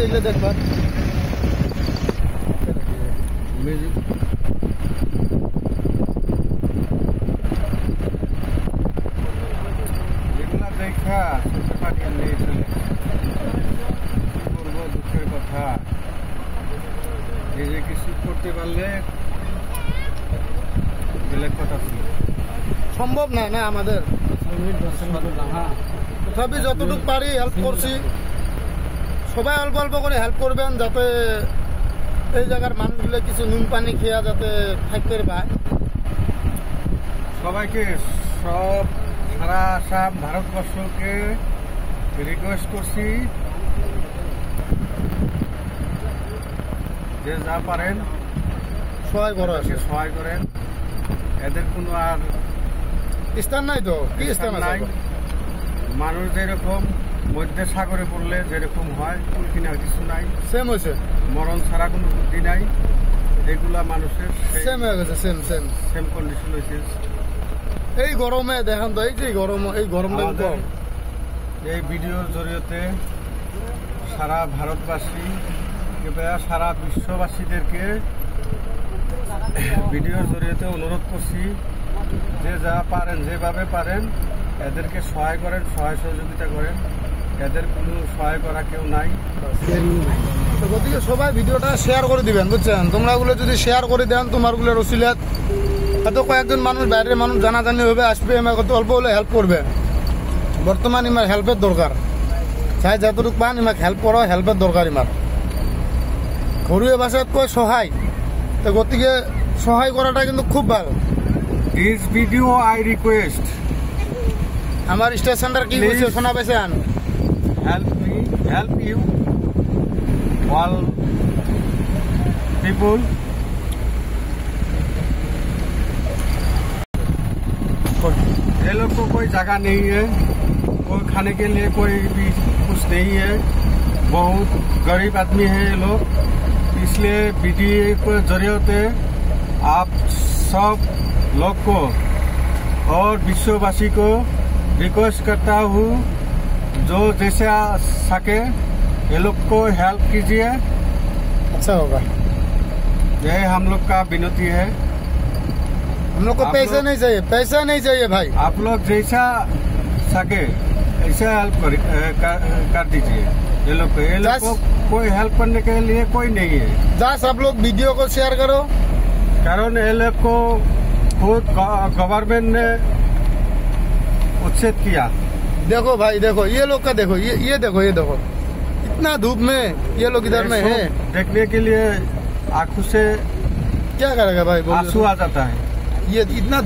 এগুলো দেখবা এগুলা দেখা শেষে পাঠিয়ে নিয়ে চলে করবো, দুঃখের কথা। যে কিছু করতে পারলে গেলে কথা ছিল, সম্ভব না না আমাদের। তথাপি যতটুকু পারি হেল্প করছি। সবাই অল্প অল্প করে হেল্প করবেন, যাতে এই জায়গার মানুষগুলো কিছু নুন পানি খেয়া যাতে থাকতে পায়। সবাইকে সারা ভারতবর্ষকে রিকোয়েস্ট করছি যে যা পারেন সবাই বড় আছে, সহায় করেন। এদের কোনো আর স্থান নাই তো, কি স্থান নাই। আছে? মানুষ যেরকম মধ্যে সাগরে পড়লে যেরকম হয়, কুল কিনার কিছু নাই, সেম হয়েছে, মরণ ছাড়া কোনো বুদ্ধি নাই। এগুলা মানুষের সেম হয়ে গেছে, সেম সেম সেম কন্ডিশন হয়েছে। এই গরমে দেখান তো, এই যে গরম, এই গরমটা আমাদের এই ভিডিওর জরিয়তে সারা ভারতবাসী কিংবা সারা বিশ্ববাসীদেরকে ভিডিওর জরিয়তে অনুরোধ করছি যে যা পারেন, যেভাবে পারেন এদেরকে সহায় করেন, সহায় সহযোগিতা করেন। এদের কোনো সহায় করা কেউ নাই। তো গতিকে সবাই ভিডিওটা শেয়ার করে দিবেন, বুঝছেন? তোমরা গুলো যদি শেয়ার করে দেন, তোমার গুলো রসিলাত এত কয়েকজন মানুষ, বাইরের মানুষ জানাজানি হবে, আসবে, আমার কত অল্প হলে হেল্প করবে। বর্তমান ইমার হেল্পের দরকার, চাই যতটুকু পান ইমাক হেল্প করো, হেল্পের দরকার ইমার। ঘরুয়া ভাষাত কয় সহায়, তো গতিকে সহায় করাটা কিন্তু খুব ভালো। দিস ভিডিও আই রিকোয়েস্ট, আমার স্টেশনটার কি বলছে শোনা পেয়েছেন? help you all people। ये लोग को कोई जगह नहीं है, कोई खाने के लिए कोई भी कुछ नहीं है, बहुत गरीब आदमी है ये लोग। इसलिए वीडियो के जरिए आप सब लोग को और विश्ववासी को रिक्वेस्ट करता हूँ, जो जैसे आ सके ये लोग को हेल्प कीजिए। अच्छा होगा, यही हम लोग का विनती है। हम लोग को पैसे नहीं चाहिए, पैसा नहीं चाहिए भाई। आप लोग जैसा सके ऐसा हेल्प कर दीजिए ये लोग को। ये लोग को कोई हेल्प करने के लिए कोई नहीं है। बस आप लोग वीडियो को शेयर करो, कारण ये लोग को खुद गवर्नमेंट ने उच्छेद किया। देखो भाई, देखो ये लोग का, देखो ये देखो, ये देखो इतना धूप में ये लोग इधर में है। देखने के लिए आंखों से क्या करेगा भाई, आंसू आ जाता है। ये इतना